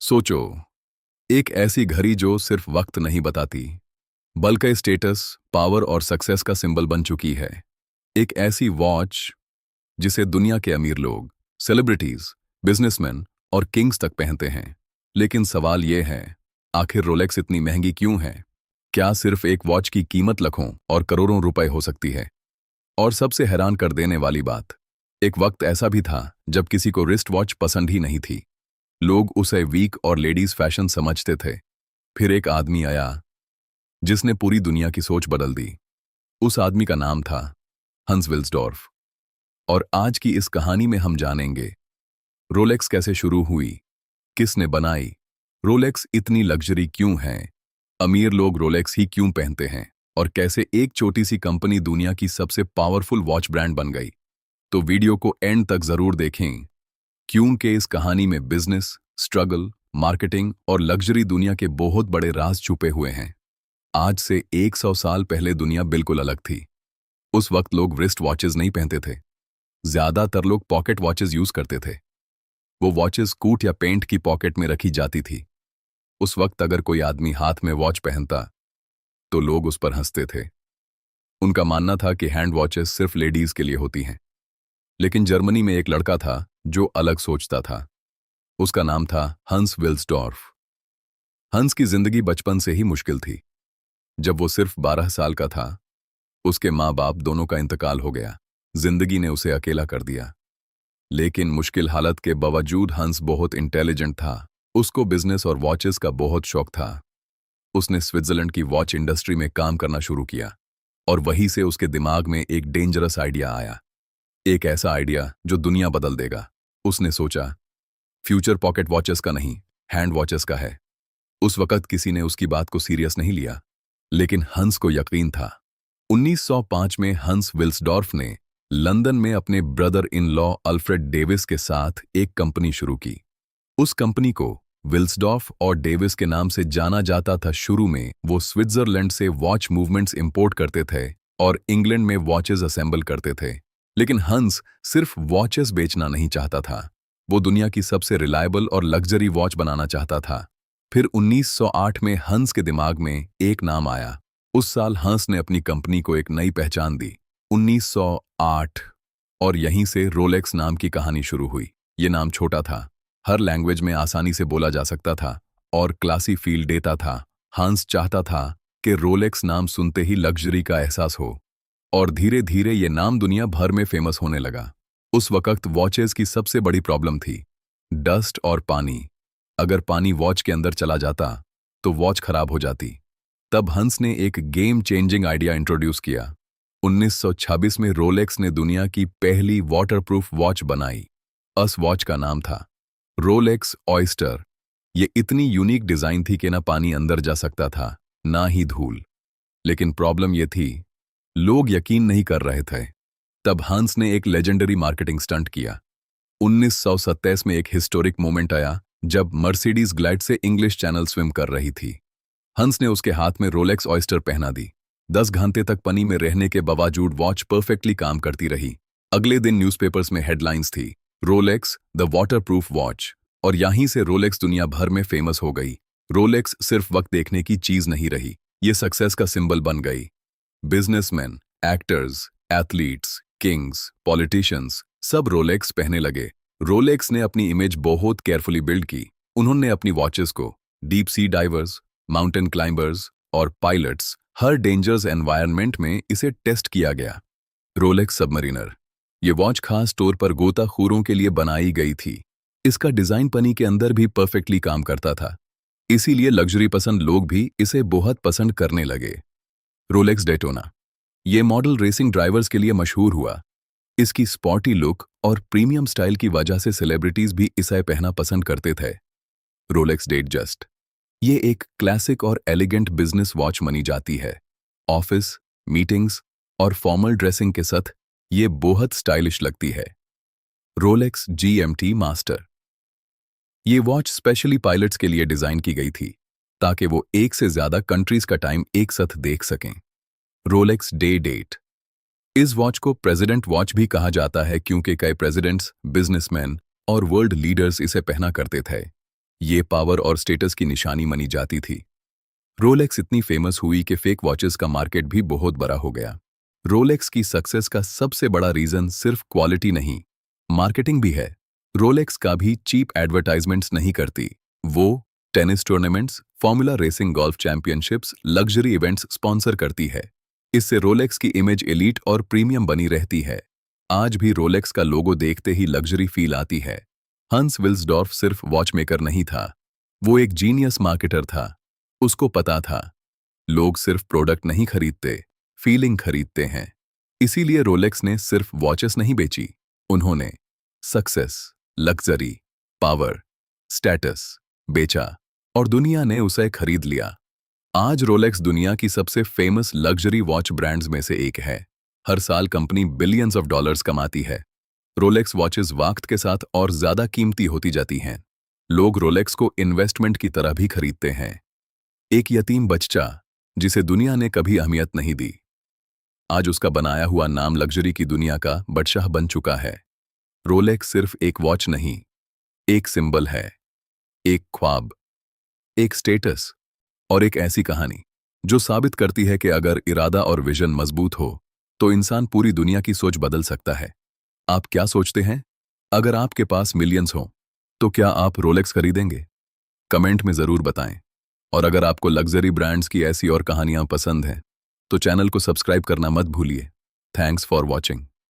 सोचो, एक ऐसी घड़ी जो सिर्फ वक्त नहीं बताती बल्कि स्टेटस, पावर और सक्सेस का सिंबल बन चुकी है। एक ऐसी वॉच जिसे दुनिया के अमीर लोग, सेलिब्रिटीज, बिजनेसमैन और किंग्स तक पहनते हैं। लेकिन सवाल यह है, आखिर रोलेक्स इतनी महंगी क्यों है? क्या सिर्फ एक वॉच की कीमत लाखों और करोड़ों रुपए हो सकती है? और सबसे हैरान कर देने वाली बात, एक वक्त ऐसा भी था जब किसी को रिस्ट वॉच पसंद ही नहीं थी। लोग उसे वीक और लेडीज फैशन समझते थे। फिर एक आदमी आया जिसने पूरी दुनिया की सोच बदल दी। उस आदमी का नाम था हंस विल्सडॉर्फ। और आज की इस कहानी में हम जानेंगे रोलेक्स कैसे शुरू हुई, किसने बनाई, रोलेक्स इतनी लग्जरी क्यों है, अमीर लोग रोलेक्स ही क्यों पहनते हैं, और कैसे एक छोटी सी कंपनी दुनिया की सबसे पावरफुल वॉच ब्रांड बन गई। तो वीडियो को एंड तक जरूर देखें, क्योंकि इस कहानी में बिजनेस, स्ट्रगल, मार्केटिंग और लग्जरी दुनिया के बहुत बड़े राज छुपे हुए हैं। आज से 100 साल पहले दुनिया बिल्कुल अलग थी। उस वक्त लोग रिस्ट वॉचेस नहीं पहनते थे। ज्यादातर लोग पॉकेट वॉचेस यूज करते थे। वो वॉचेस कूट या पेंट की पॉकेट में रखी जाती थी। उस वक्त अगर कोई आदमी हाथ में वॉच पहनता तो लोग उस पर हंसते थे। उनका मानना था कि हैंड वॉचेस सिर्फ लेडीज के लिए होती हैं। लेकिन जर्मनी में एक लड़का था जो अलग सोचता था। उसका नाम था हंस विल्सडॉर्फ। हंस की जिंदगी बचपन से ही मुश्किल थी। जब वो सिर्फ 12 साल का था, उसके माँ बाप दोनों का इंतकाल हो गया। जिंदगी ने उसे अकेला कर दिया। लेकिन मुश्किल हालत के बावजूद हंस बहुत इंटेलिजेंट था। उसको बिजनेस और वॉचेस का बहुत शौक था। उसने स्विट्जरलैंड की वॉच इंडस्ट्री में काम करना शुरू किया, और वहीं से उसके दिमाग में एक डेंजरस आइडिया आया। एक ऐसा आइडिया जो दुनिया बदल देगा। उसने सोचा, फ्यूचर पॉकेट वॉचेस का नहीं, हैंड वॉचेस का है। उस वक्त किसी ने उसकी बात को सीरियस नहीं लिया, लेकिन हंस को यकीन था। 1905 में हंस विल्सडॉर्फ ने लंदन में अपने brother in law Alfred Davis के साथ एक कंपनी शुरू की। उस कंपनी को विल्सडॉर्फ और डेविस के नाम से जाना जाता था। शुरू में वो स्विट्जरलैंड से वॉच मूवमेंट्स इंपोर्ट करते थे और इंग्लैंड में वॉचेस असेंबल करते थे। लेकिन हंस सिर्फ वॉचेस बेचना नहीं चाहता था, वो दुनिया की सबसे रिलायबल और लग्जरी वॉच बनाना चाहता था। फिर 1908 में हंस के दिमाग में एक नाम आया। उस साल हंस ने अपनी कंपनी को एक नई पहचान दी, 1908। और यहीं से रोलेक्स नाम की कहानी शुरू हुई। ये नाम छोटा था, हर लैंग्वेज में आसानी से बोला जा सकता था और क्लासी फील देता था। हंस चाहता था कि रोलेक्स नाम सुनते ही लग्जरी का एहसास हो, और धीरे धीरे ये नाम दुनिया भर में फेमस होने लगा। उस वक्त वॉचेस की सबसे बड़ी प्रॉब्लम थी डस्ट और पानी। अगर पानी वॉच के अंदर चला जाता तो वॉच खराब हो जाती। तब हंस ने एक गेम चेंजिंग आइडिया इंट्रोड्यूस किया। 1926 में रोलेक्स ने दुनिया की पहली वाटरप्रूफ वॉच बनाई। उस वॉच का नाम था रोलेक्स ऑयस्टर। ये इतनी यूनिक डिजाइन थी कि ना पानी अंदर जा सकता था, ना ही धूल। लेकिन प्रॉब्लम ये थी, लोग यकीन नहीं कर रहे थे। तब हंस ने एक लेजेंडरी मार्केटिंग स्टंट किया। 1927 में एक हिस्टोरिक मोमेंट आया जब मर्सिडीज ग्लैड से इंग्लिश चैनल स्विम कर रही थी। हंस ने उसके हाथ में रोलेक्स ऑयस्टर पहना दी। 10 घंटे तक पानी में रहने के बावजूद वॉच परफेक्टली काम करती रही। अगले दिन न्यूज़पेपर्स में हेडलाइंस थी, रोलेक्स द वाटरप्रूफ वॉच। और यहीं से रोलेक्स दुनिया भर में फेमस हो गई। रोलेक्स सिर्फ वक्त देखने की चीज नहीं रही, ये सक्सेस का सिंबल बन गई। Businessman, actors, athletes, Kings, politicians सब रोलेक्स पहने लगे। रोलेक्स ने अपनी इमेज बहुत केयरफुली बिल्ड की। उन्होंने अपनी वॉचेस को deep sea diverse, mountain climbers और पायलट्स, हर डेंजरस एनवायरनमेंट में इसे टेस्ट किया गया। रोलेक्स सबमरीनर, ये वॉच खास तौर पर गोताखोरों के लिए बनाई गई थी। इसका डिजाइन पानी के अंदर भी परफेक्टली काम करता था, इसीलिए लग्जरी पसंद लोग भी इसे बहुत पसंद करने लगे। रोलेक्स डेटोना, ये मॉडल रेसिंग ड्राइवर्स के लिए मशहूर हुआ। इसकी स्पॉटी लुक और प्रीमियम स्टाइल की वजह से सेलिब्रिटीज भी इसे पहनना पसंद करते थे। रोलेक्स डेटजस्ट, ये एक क्लासिक और एलिगेंट बिजनेस वॉच मानी जाती है। ऑफिस, मीटिंग्स और फॉर्मल ड्रेसिंग के साथ ये बहुत स्टाइलिश लगती है। रोलेक्स जीएमटी मास्टर, ये वॉच स्पेशली पायलट्स के लिए डिजाइन की गई थी ताकि वो एक से ज्यादा कंट्रीज का टाइम एक साथ देख सकें। रोलेक्स डे डेट, इस वॉच को प्रेसिडेंट वॉच भी कहा जाता है क्योंकि कई प्रेसिडेंट्स, बिजनेसमैन और वर्ल्ड लीडर्स इसे पहना करते थे। ये पावर और स्टेटस की निशानी मानी जाती थी। रोलेक्स इतनी फेमस हुई कि फेक वॉचेस का मार्केट भी बहुत बड़ा हो गया। रोलेक्स की सक्सेस का सबसे बड़ा रीजन सिर्फ क्वालिटी नहीं, मार्केटिंग भी है। रोलेक्स का भी चीप एडवर्टाइजमेंट्स नहीं करती। वो tennis tournaments, formula racing, golf championships, luxury events sponsor करती है। इससे रोलेक्स की इमेज एलीट और प्रीमियम बनी रहती है। आज भी रोलेक्स का लोगो देखते ही लग्जरी फील आती है। हंस विल्सडॉर्फ सिर्फ वॉचमेकर नहीं था, वो एक जीनियस मार्केटर था। उसको पता था लोग सिर्फ प्रोडक्ट नहीं खरीदते, फीलिंग खरीदते हैं। इसीलिए रोलेक्स ने सिर्फ वॉचेस नहीं बेची, उन्होंने सक्सेस, लग्जरी, पावर, स्टेटस बेचा और दुनिया ने उसे खरीद लिया। आज रोलेक्स दुनिया की सबसे फेमस लग्जरी वॉच ब्रांड्स में से एक है। हर साल कंपनी बिलियंस ऑफ डॉलर्स कमाती है। रोलेक्स वॉचेस वक्त के साथ और ज्यादा कीमती होती जाती हैं। लोग रोलेक्स को इन्वेस्टमेंट की तरह भी खरीदते हैं। एक यतीम बच्चा जिसे दुनिया ने कभी अहमियत नहीं दी, आज उसका बनाया हुआ नाम लग्जरी की दुनिया का बादशाह बन चुका है। रोलेक्स सिर्फ एक वॉच नहीं, एक सिंबल है, एक ख्वाब, एक स्टेटस और एक ऐसी कहानी जो साबित करती है कि अगर इरादा और विजन मजबूत हो तो इंसान पूरी दुनिया की सोच बदल सकता है। आप क्या सोचते हैं? अगर आपके पास मिलियंस हो तो क्या आप रोलेक्स खरीदेंगे? कमेंट में जरूर बताएं। और अगर आपको लग्जरी ब्रांड्स की ऐसी और कहानियां पसंद हैं तो चैनल को सब्सक्राइब करना मत भूलिए। Thanks for watching.